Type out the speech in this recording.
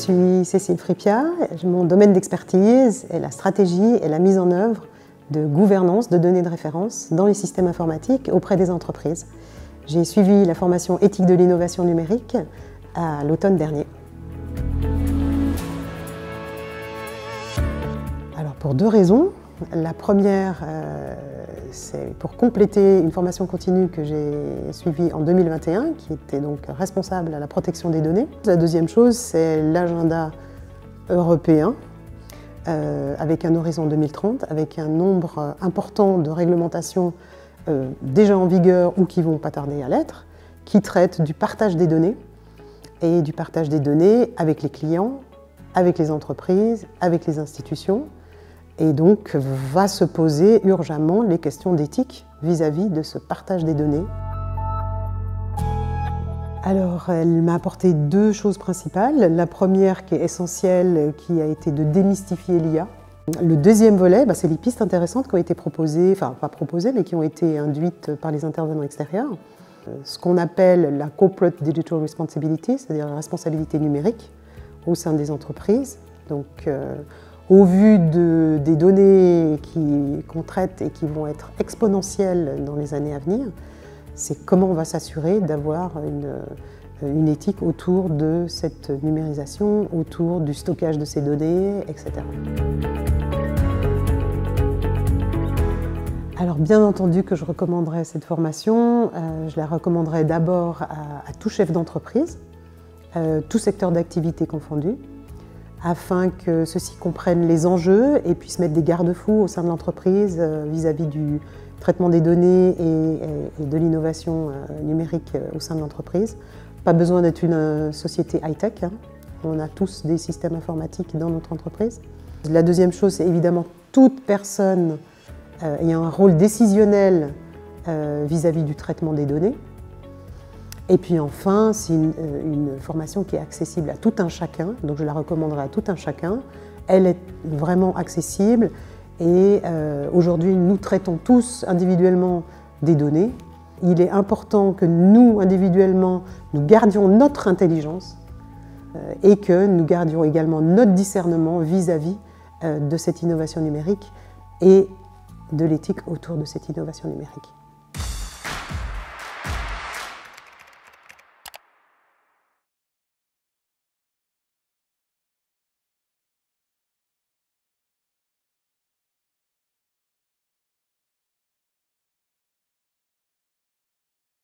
suis Cécile Fripia. Mon domaine d'expertise est la stratégie et la mise en œuvre de gouvernance de données de référence dans les systèmes informatiques auprès des entreprises. J'ai suivi la formation éthique de l'innovation numérique à l'automne dernier. Alors pour deux raisons. La première, c'est pour compléter une formation continue que j'ai suivie en 2021, qui était donc responsable à la protection des données. La deuxième chose, c'est l'agenda européen, avec un horizon 2030, avec un nombre important de réglementations déjà en vigueur ou qui vont pas tarder à l'être, qui traitent du partage des données, et du partage des données avec les clients, avec les entreprises, avec les institutions. Et donc va se poser urgemment les questions d'éthique vis-à-vis de ce partage des données. Alors, elle m'a apporté deux choses principales. La première, qui est essentielle, qui a été de démystifier l'IA. Le deuxième volet, c'est les pistes intéressantes qui ont été proposées, enfin pas proposées, mais qui ont été induites par les intervenants extérieurs. Ce qu'on appelle la Corporate Digital Responsibility, c'est-à-dire la responsabilité numérique au sein des entreprises. Donc, au vu des données qu'on traite et qui vont être exponentielles dans les années à venir, c'est comment on va s'assurer d'avoir une éthique autour de cette numérisation, autour du stockage de ces données, etc. Alors bien entendu que je recommanderais cette formation, je la recommanderais d'abord à tout chef d'entreprise, tout secteur d'activité confondu, afin que ceux-ci comprennent les enjeux et puissent mettre des garde-fous au sein de l'entreprise vis-à-vis du traitement des données et de l'innovation numérique au sein de l'entreprise. Pas besoin d'être une société high-tech, hein. On a tous des systèmes informatiques dans notre entreprise. La deuxième chose, c'est évidemment toute personne ayant un rôle décisionnel vis-à-vis du traitement des données. Et puis enfin, c'est une formation qui est accessible à tout un chacun, donc je la recommanderais à tout un chacun. Elle est vraiment accessible et aujourd'hui, nous traitons tous individuellement des données. Il est important que nous, individuellement, nous gardions notre intelligence et que nous gardions également notre discernement vis-à-vis de cette innovation numérique et de l'éthique autour de cette innovation numérique.